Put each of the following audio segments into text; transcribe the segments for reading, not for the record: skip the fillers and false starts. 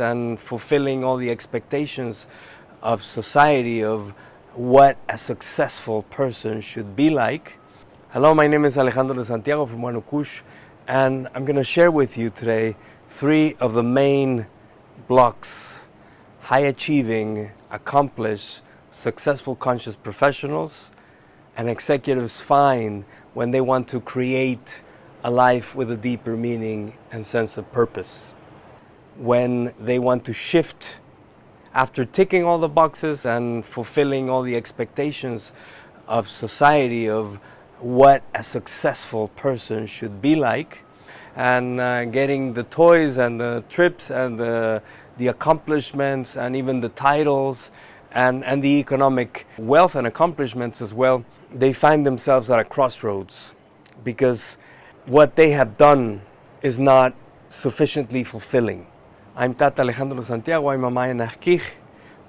and fulfilling all the expectations of society of what a successful person should be like. Hello, my name is Alejandro de Santiago from Huanucush, and I'm going to share with you today 3 of the main blocks high achieving, accomplished, successful conscious professionals and executives find when they want to create a life with a deeper meaning and sense of purpose. When they want to shift after ticking all the boxes and fulfilling all the expectations of society of what a successful person should be like, and getting the toys and the trips and the accomplishments and even the titles and the economic wealth and accomplishments as well, they find themselves at a crossroads because what they have done is not sufficiently fulfilling. I'm Tata Alejandro Santiago. I'm a Mayan Achkich,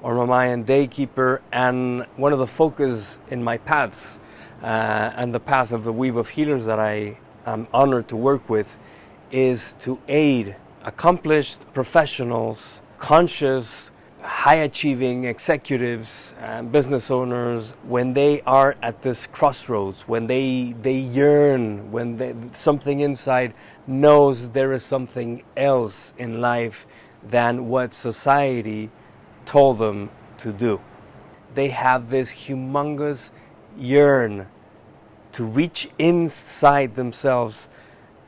or a Mayan daykeeper, and one of the focus in my paths and the path of the weave of healers that I am honored to work with is to aid accomplished professionals, conscious, high-achieving executives and business owners when they are at this crossroads, when they yearn, when something inside knows there is something else in life than what society told them to do. They have this humongous yearn to reach inside themselves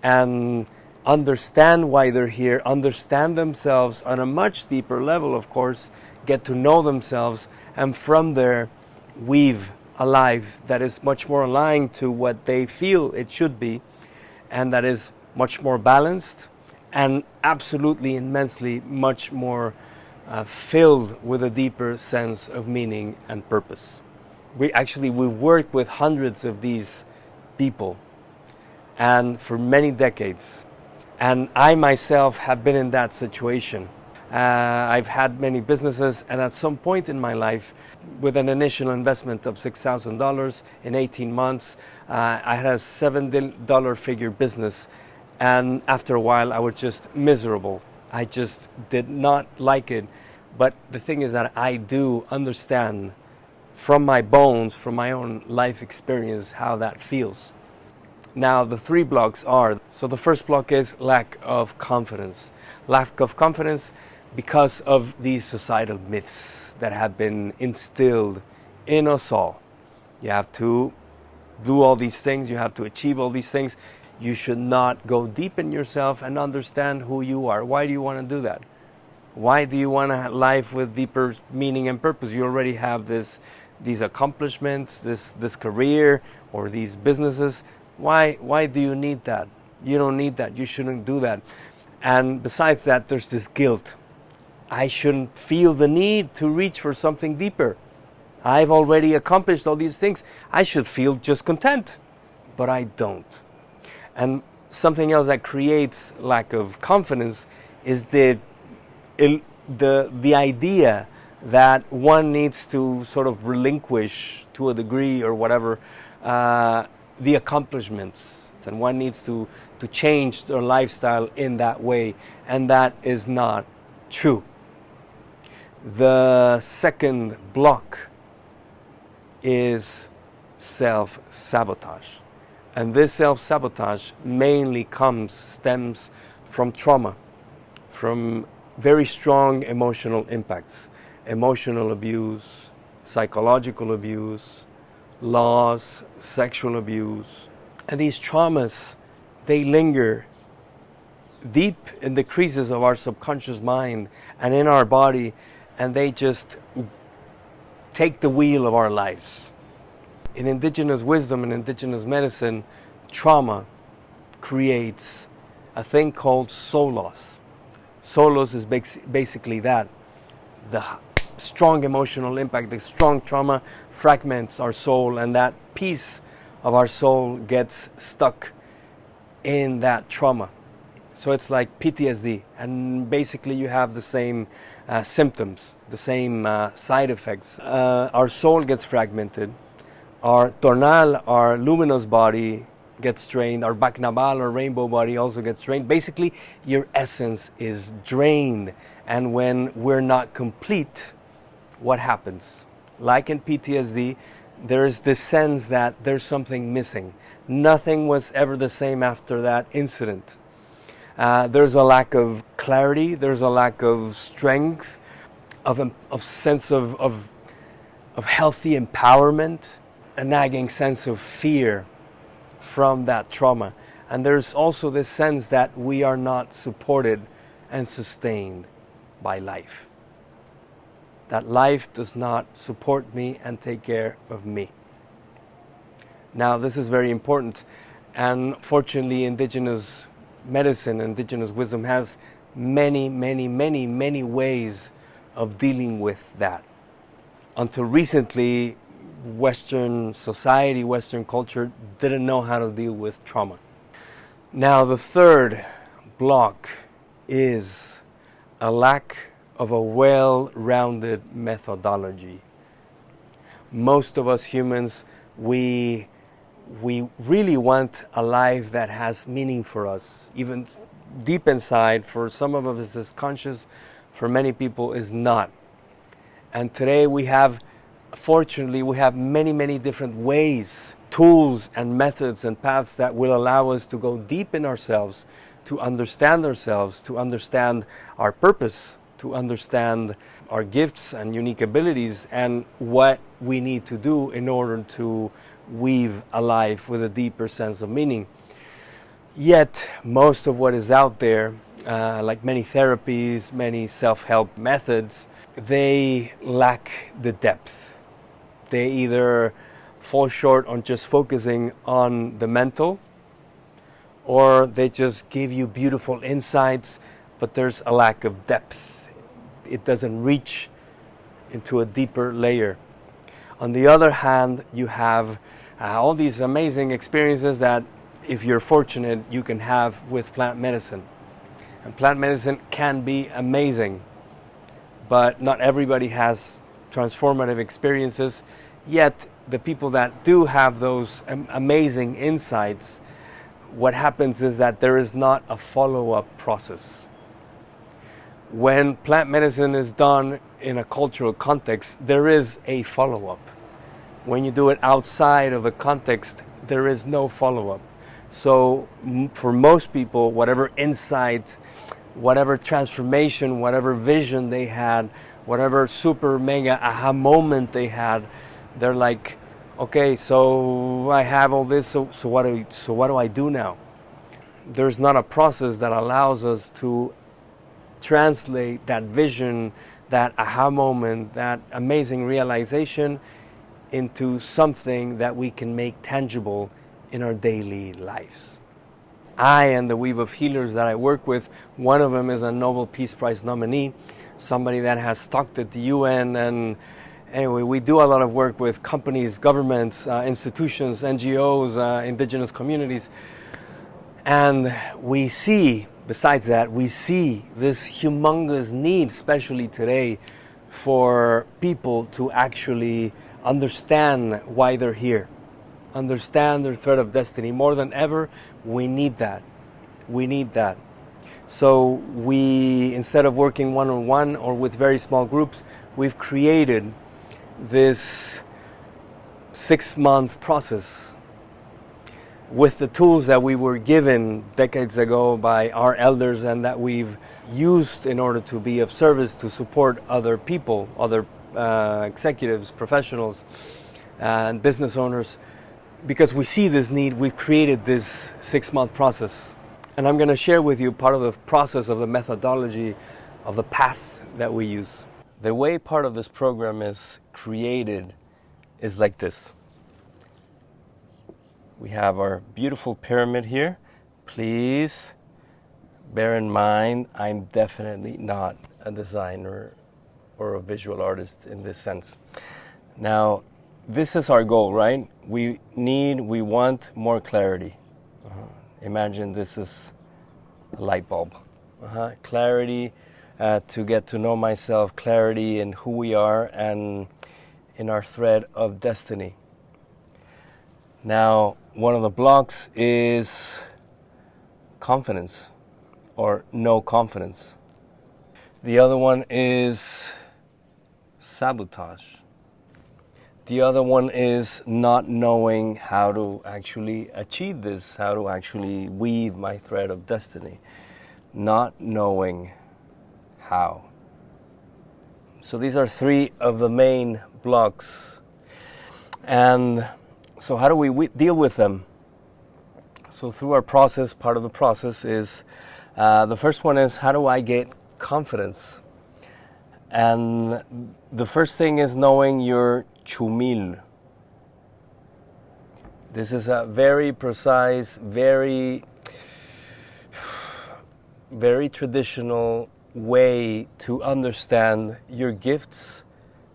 and understand why they're here, understand themselves on a much deeper level, of course, get to know themselves, and from there weave a life that is much more aligned to what they feel it should be, and that is much more balanced and absolutely immensely much more filled with a deeper sense of meaning and purpose. We've worked with hundreds of these people and for many decades. And I myself have been in that situation. I've had many businesses, and at some point in my life, with an initial investment of $6,000 in 18 months, I had a $7 figure business. And after a while, I was just miserable. I just did not like it. But the thing is that I do understand from my bones, from my own life experience, how that feels. Now, the 3 blocks are, so the first block is lack of confidence. Lack of confidence because of these societal myths that have been instilled in us all. You have to do all these things, you have to achieve all these things. You should not go deep in yourself and understand who you are. Why do you want to do that? Why do you want to have life with deeper meaning and purpose? You already have these accomplishments, this career, or these businesses. Why do you need that? You don't need that. You shouldn't do that. And besides that, there's this guilt. I shouldn't feel the need to reach for something deeper. I've already accomplished all these things. I should feel just content. But I don't. And something else that creates lack of confidence is the idea that one needs to sort of relinquish to a degree or whatever the accomplishments, and one needs to change their lifestyle in that way, and that is not true. The second block is self-sabotage, and this self-sabotage mainly stems from trauma, from very strong emotional impacts, emotional abuse, psychological abuse, loss, sexual abuse. And these traumas, they linger deep in the creases of our subconscious mind and in our body, and they just take the wheel of our lives. In indigenous wisdom and indigenous medicine, trauma creates a thing called soul loss. Soul loss is basically that. The strong emotional impact, the strong trauma fragments our soul, and that piece of our soul gets stuck in that trauma. So it's like PTSD, and basically you have the same symptoms, the same side effects. Our soul gets fragmented, our tonal, our luminous body gets drained, our Baknabal or rainbow body also gets drained. Basically, your essence is drained And when we're not complete, what happens? Like in PTSD, there is this sense that there's something missing. Nothing was ever the same after that incident. There's a lack of clarity, there's a lack of strength, of sense of healthy empowerment, a nagging sense of fear from that trauma. And there's also this sense that we are not supported and sustained by life. That life does not support me and take care of me. Now, this is very important, and fortunately, indigenous medicine, indigenous wisdom has many ways of dealing with that. Until recently, Western society, Western culture didn't know how to deal with trauma. Now, the third block is a lack of a well-rounded methodology. Most of us humans, we really want a life that has meaning for us, even deep inside. For some of us is conscious, for many people is not. And today fortunately, we have many different ways, tools and methods and paths that will allow us to go deep in ourselves, to understand our purpose, to understand our gifts and unique abilities, and what we need to do in order to weave a life with a deeper sense of meaning. Yet, most of what is out there, like many therapies, many self-help methods, they lack the depth. They either fall short on just focusing on the mental, or they just give you beautiful insights, but there's a lack of depth. It doesn't reach into a deeper layer. On the other hand, you have all these amazing experiences that, if you're fortunate, you can have with plant medicine. And plant medicine can be amazing, but not everybody has transformative experiences. Yet, the people that do have those amazing insights, what happens is that there is not a follow-up process. When plant medicine is done in a cultural context, there is a follow-up. When you do it outside of the context, there is no follow-up. So for most people, whatever insight, whatever transformation, whatever vision they had, whatever super mega aha moment they had, they're like, okay, so I have all this, so what do I do now? There's not a process that allows us to translate that vision, that aha moment, that amazing realization into something that we can make tangible in our daily lives. I and the weave of healers that I work with, one of them is a Nobel Peace Prize nominee, somebody that has talked at the UN, and anyway, we do a lot of work with companies, governments, institutions, NGOs, indigenous communities, and we see, besides that, we see this humongous need, especially today, for people to actually understand why they're here, understand their thread of destiny. More than ever, we need that. We need that. So we, instead of working one-on-one or with very small groups, we've created this 6-month process with the tools that we were given decades ago by our elders and that we've used in order to be of service to support other people, other executives, professionals, and business owners. Because we see this need, we've created this 6-month process. And I'm going to share with you part of the process of the methodology of the path that we use. The way part of this program is created is like this. We have our beautiful pyramid here. Please bear in mind, I'm definitely not a designer or a visual artist in this sense. Now, this is our goal, right? We want more clarity. Imagine this is a light bulb. Clarity to get to know myself, clarity in who we are and in our thread of destiny. Now, one of the blocks is confidence or no confidence. The other one is sabotage. The other one is not knowing how to actually achieve this, how to actually weave my thread of destiny. Not knowing how. So these are three of the main blocks. And so how do we deal with them? So through our process, part of the process is, the first one is, how do I get confidence? And the first thing is knowing your chumil. This is a very precise, very traditional way to understand your gifts,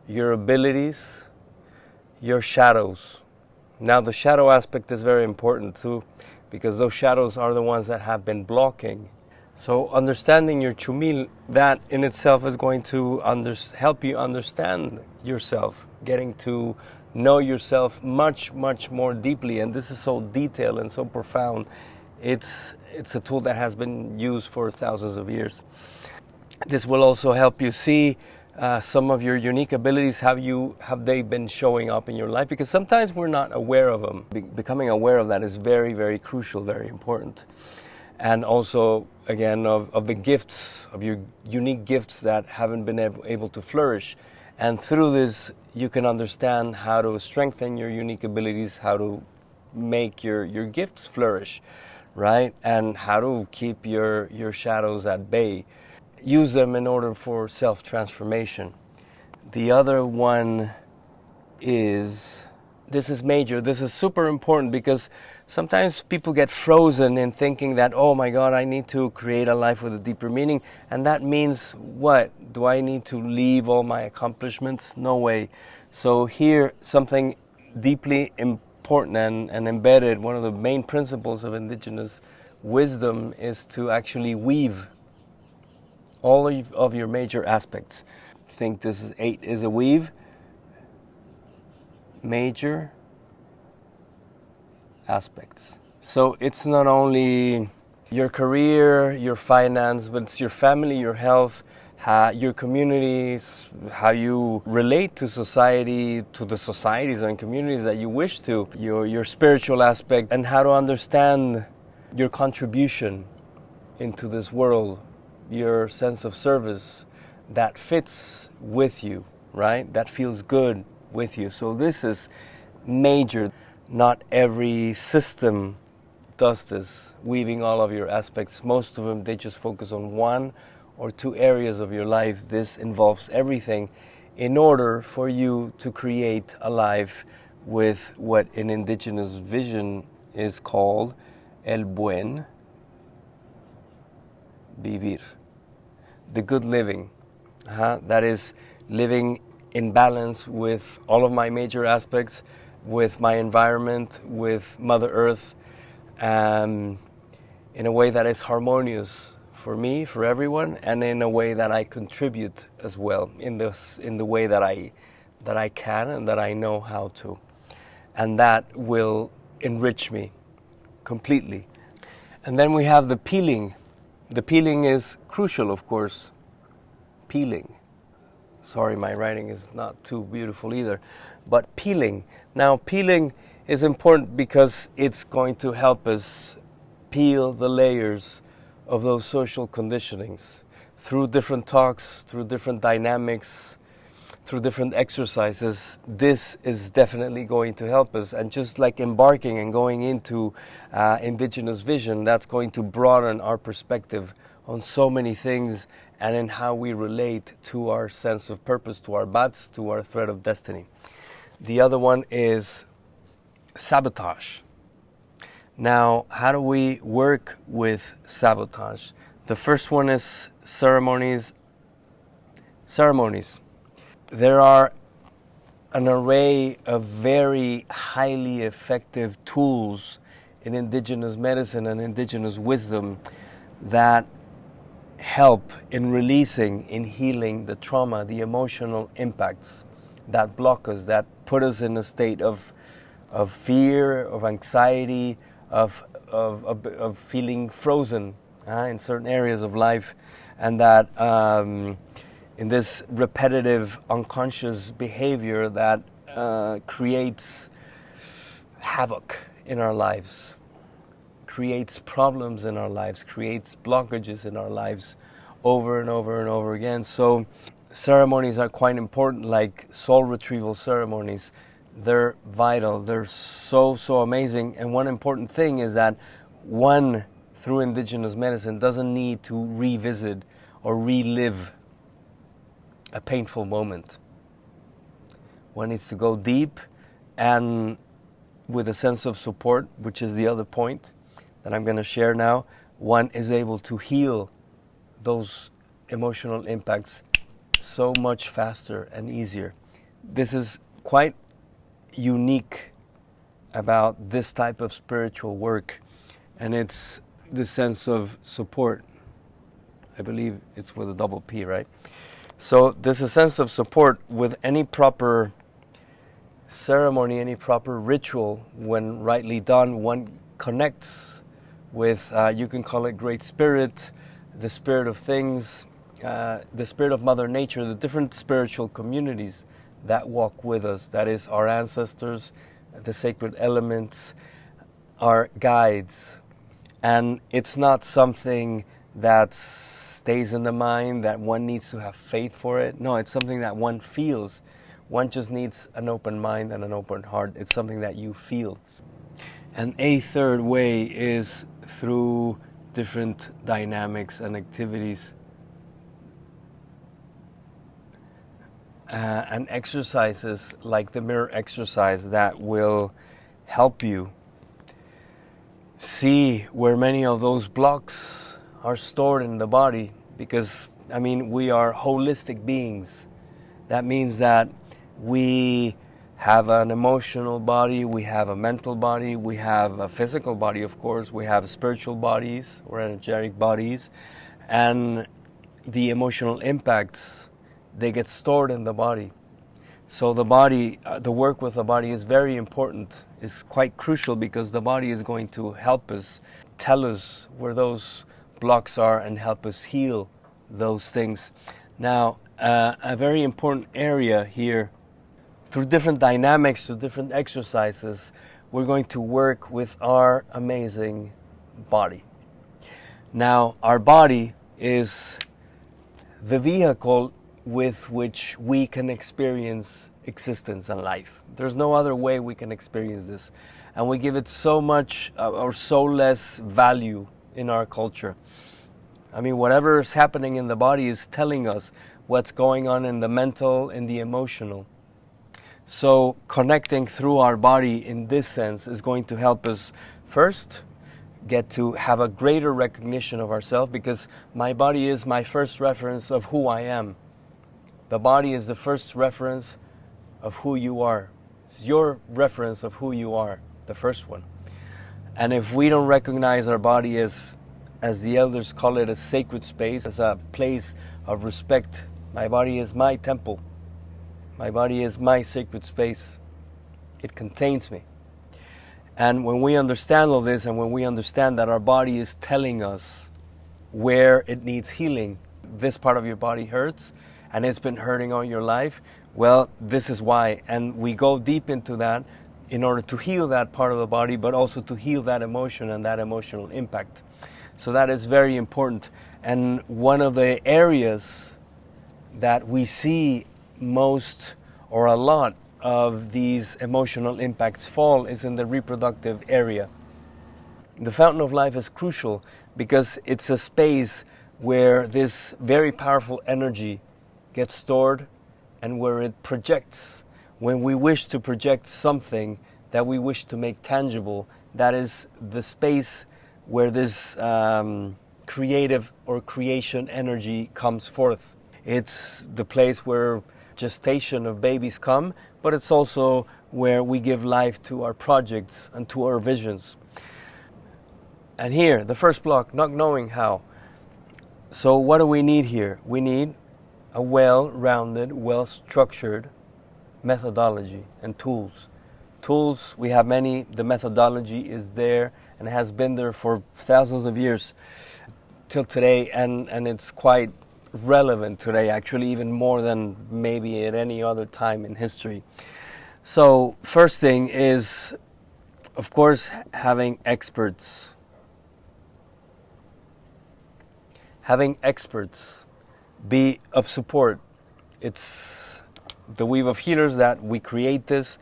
your abilities, your shadows. Now the shadow aspect is very important too, because those shadows are the ones that have been blocking. So understanding your chumil, that in itself is going to help you understand yourself, getting to know yourself much, much more deeply. And this is so detailed and so profound. It's a tool that has been used for thousands of years. This will also help you see some of your unique abilities. Have they been showing up in your life? Because sometimes we're not aware of them. Becoming aware of that is very, very crucial, very important. And also, again, of the gifts, of your unique gifts that haven't been able to flourish. And through this, you can understand how to strengthen your unique abilities, how to make your gifts flourish, right? And how to keep your shadows at bay. Use them in order for self-transformation. The other one is, this is major, this is super important, because sometimes people get frozen in thinking that, oh my God, I need to create a life with a deeper meaning. And that means what? Do I need to leave all my accomplishments? No way. So here, something deeply important and embedded, one of the main principles of indigenous wisdom is to actually weave all of your major aspects. I think this is 8 is a weave. Major aspects. So it's not only your career, your finance, but it's your family, your health, your communities, how you relate to society, to the societies and communities that you wish to, your spiritual aspect, and how to understand your contribution into this world, your sense of service that fits with you, right? That feels good with you. So this is major. Not every system does this, weaving all of your aspects. Most of them, they just focus on 1 or 2 areas of your life. This involves everything in order for you to create a life with what in indigenous vision is called el buen vivir, the good living. That is living in balance with all of my major aspects, with my environment, with Mother Earth, in a way that is harmonious for me, for everyone, and in a way that I contribute as well, in the way that I can and that I know how to. And that will enrich me completely. And then we have the peeling. The peeling is crucial, of course. Peeling. Sorry, my writing is not too beautiful either. But peeling. Now, peeling is important because it's going to help us peel the layers of those social conditionings through different talks, through different dynamics, through different exercises. This is definitely going to help us. And just like embarking and going into indigenous vision, that's going to broaden our perspective on so many things and in how we relate to our sense of purpose, to our bats, to our thread of destiny. The other one is sabotage. Now, how do we work with sabotage? The first one is ceremonies. There are an array of very highly effective tools in indigenous medicine and indigenous wisdom that help in releasing, in healing the trauma, the emotional impacts that block us, that put us in a state of fear, of anxiety, of feeling frozen in certain areas of life. and that in this repetitive unconscious behavior that creates havoc in our lives, creates problems in our lives, creates blockages in our lives over and over and over again. So ceremonies are quite important, like soul retrieval ceremonies. They're vital. They're so amazing. And one important thing is that one, through indigenous medicine, doesn't need to revisit or relive a painful moment. One needs to go deep, and with a sense of support, which is the other point that I'm going to share now, one is able to heal those emotional impacts so much faster and easier. This is quite unique about this type of spiritual work, and it's the sense of support. I believe it's with a double P, right? So there's a sense of support with any proper ceremony, any proper ritual. When rightly done, one connects with, you can call it Great Spirit, the spirit of things, the spirit of Mother Nature, the different spiritual communities that walk with us. That is our ancestors, the sacred elements, our guides. And it's not something that stays in the mind, that one needs to have faith for it. No, it's something that one feels. One just needs an open mind and an open heart. It's something that you feel. And a third way is through different dynamics and activities and exercises like the mirror exercise that will help you see where many of those blocks are stored in the body. Because, I mean, we are holistic beings. That means that we have an emotional body, we have a mental body, we have a physical body, of course, we have spiritual bodies or energetic bodies, and the emotional impacts, they get stored in the body. So the body, the work with the body is very important, is quite crucial, because the body is going to help us, tell us where those blocks are and help us heal those things. Now, a very important area here, through different dynamics, through different exercises, we're going to work with our amazing body. Now, our body is the vehicle with which we can experience existence and life. There's no other way we can experience this. And we give it so much or so less value in our culture. I mean, whatever is happening in the body is telling us what's going on in the mental, in the emotional. So connecting through our body in this sense is going to help us first get to have a greater recognition of ourselves, because my body is my first reference of who I am. The body is the first reference of who you are. It's your reference of who you are, the first one. And if we don't recognize our body as the elders call it, a sacred space, as a place of respect, my body is my temple. My body is my sacred space. It contains me. And when we understand all this, and when we understand that our body is telling us where it needs healing, this part of your body hurts, and it's been hurting all your life, well, this is why. And we go deep into that in order to heal that part of the body, but also to heal that emotion and that emotional impact. So that is very important. And one of the areas that we see most or a lot of these emotional impacts fall is in the reproductive area. The fountain of life is crucial because it's a space where this very powerful energy gets stored and where it projects. When we wish to project something that we wish to make tangible, that is the space where this creative or creation energy comes forth. It's the place where gestation of babies come, but it's also where we give life to our projects and to our visions. And here, the first block, not knowing how. So what do we need here? We need a well-rounded, well-structured methodology and tools. Tools, we have many. The methodology is there and has been there for thousands of years. till today, and it's quite relevant today, actually, even more than maybe at any other time in history. So, first thing is, of course, having experts. Having experts be of support. It's the weave of healers that we create this.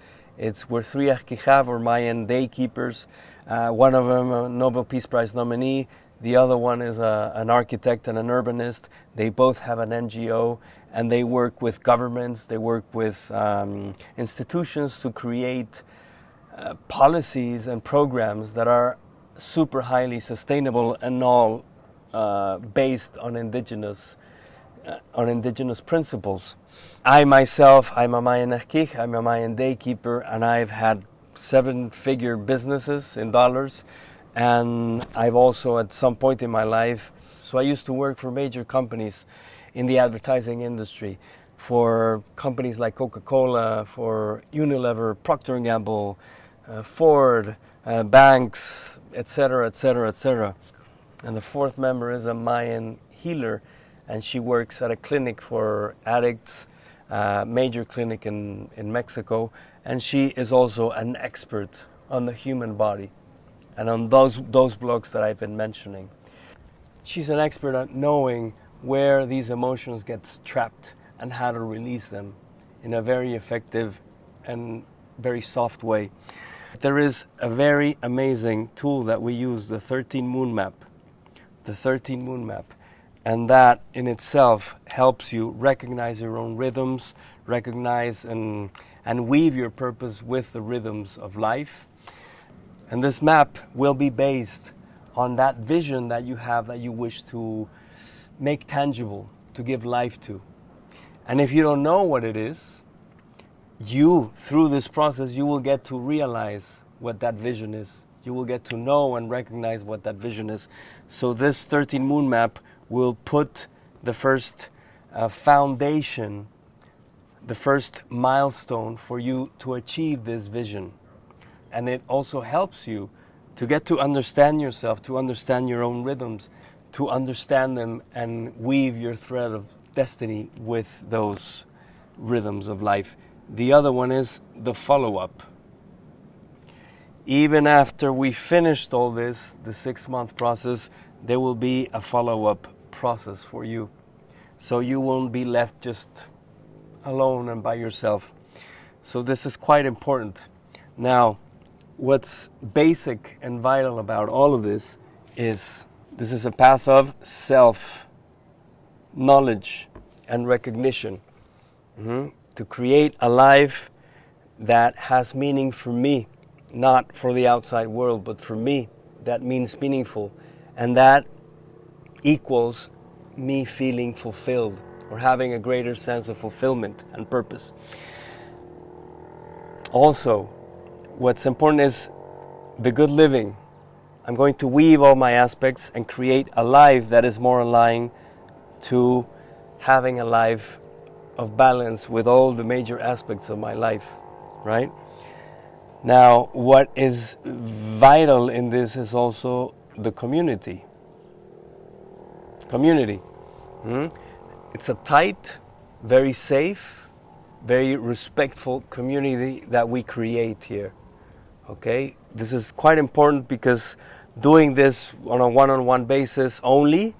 We're three Arquijav, or Mayan day keepers. One of them a Nobel Peace Prize nominee. The other one is an architect and an urbanist. They both have an NGO, and they work with governments. They work with institutions to create policies and programs that are super highly sustainable and all based on indigenous principles. I myself, I'm a Mayan Arquij, I'm a Mayan day keeper, and I've had 7-figure businesses in dollars. And I've also, at some point in my life, so I used to work for major companies in the advertising industry, for companies like Coca-Cola, for Unilever, Procter & Gamble, Ford, banks, etc., etc., etc. And the fourth member is a Mayan healer, and she works at a clinic for addicts, major clinic in Mexico, and she is also an expert on the human body and on those blocks that I've been mentioning. She's an expert at knowing where these emotions get trapped and how to release them in a very effective and very soft way. There is a very amazing tool that we use, the 13 Moon Map. The 13 Moon Map. And that in itself helps you recognize your own rhythms, recognize and weave your purpose with the rhythms of life. And this map will be based on that vision that you have, that you wish to make tangible, to give life to. And if you don't know what it is, through this process, you will get to realize what that vision is. You will get to know and recognize what that vision is. So this 13 Moon Map will put the first foundation, the first milestone for you to achieve this vision. And it also helps you to get to understand yourself, to understand your own rhythms, to understand them and weave your thread of destiny with those rhythms of life. The other one is the follow-up. Even after we finished all this, the 6-month process, there will be a follow-up process for you. So you won't be left just alone and by yourself. So this is quite important. Now, what's basic and vital about all of this is a path of self-knowledge and recognition. To create a life that has meaning for me, not for the outside world, but for me, that means meaningful. And that equals me feeling fulfilled or having a greater sense of fulfillment and purpose. Also, what's important is the good living. I'm going to weave all my aspects and create a life that is more aligned to having a life of balance with all the major aspects of my life, right? Now, what is vital in this is also the community. It's a tight, very safe, very respectful community that we create here. Okay? This is quite important because doing this on a one-on-one basis only,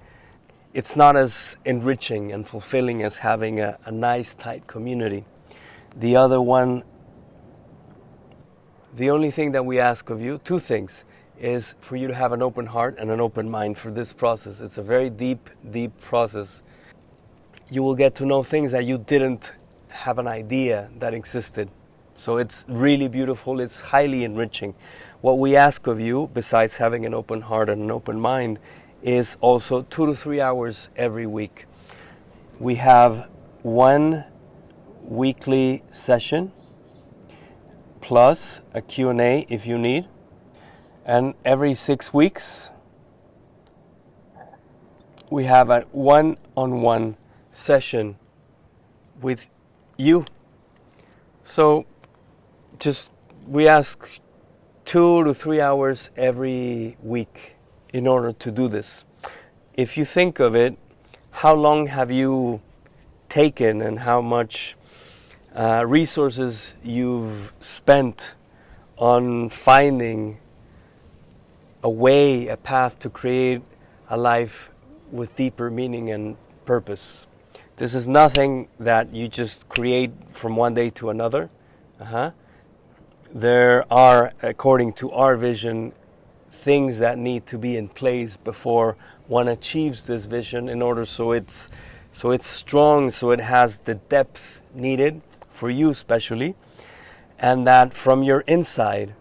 it's not as enriching and fulfilling as having a nice, tight community. The only thing that we ask of you, 2 things, is for you to have an open heart and an open mind for this process. It's a very deep, deep process. You will get to know things that you didn't have an idea that existed. So it's really beautiful, it's highly enriching. What we ask of you, besides having an open heart and an open mind, is also 2 to 3 hours every week. We have 1 weekly session plus a Q&A if you need. And every 6 weeks, we have a one-on-one session with you. So we ask 2 to 3 hours every week in order to do this. if you think of it, how long have you taken and how much resources you've spent on finding a way, a path to create a life with deeper meaning and purpose. This is nothing that you just create from one day to another. There are, according to our vision, things that need to be in place before one achieves this vision in order so it's strong, so it has the depth needed for you especially, and that from your inside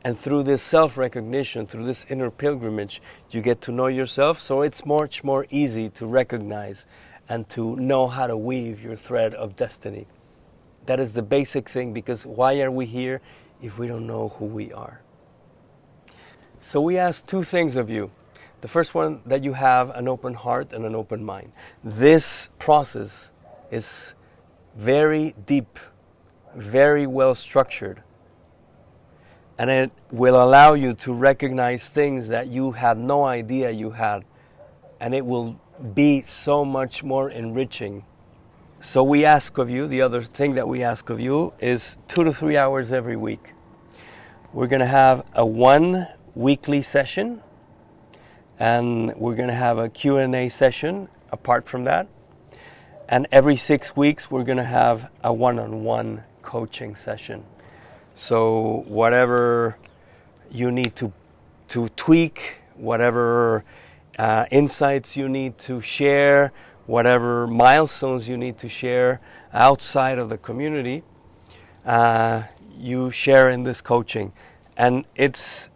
and through this self-recognition, through this inner pilgrimage, you get to know yourself, so it's much more easy to recognize and to know how to weave your thread of destiny. That is the basic thing, because why are we here if we don't know who we are? So we ask two things of you. The first one, that you have an open heart and an open mind. This process is very deep, very well structured, and it will allow you to recognize things that you had no idea you had, and it will be so much more enriching. So we ask of you, the other thing that we ask of you is 2 to 3 hours every week. We're going to have a 1 weekly session, and we're going to have a Q&A session apart from that. And every 6 weeks, we're going to have a one-on-one coaching session. So whatever you need to tweak, whatever insights you need to share, whatever milestones you need to share outside of the community, you share in this coaching. And it's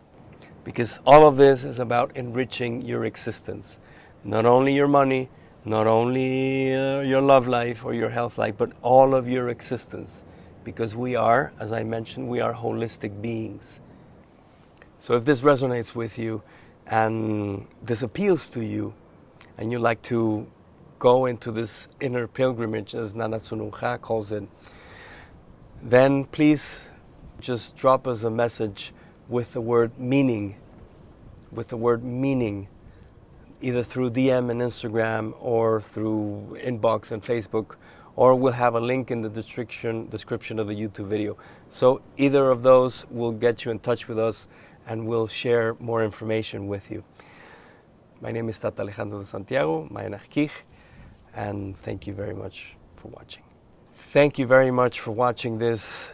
because all of this is about enriching your existence. Not only your money, not only your love life or your health life, but all of your existence. Because we are, as I mentioned, we are holistic beings. So if this resonates with you and this appeals to you, and you like to go into this inner pilgrimage, as Nana Sununja calls it, then please just drop us a message with the word meaning, either through DM and Instagram or through inbox and Facebook, or we'll have a link in the description of the YouTube video. So either of those will get you in touch with us, and we'll share more information with you. My name is Tata Alejandro de Santiago, Mayanach, and thank you very much for watching. Thank you very much for watching this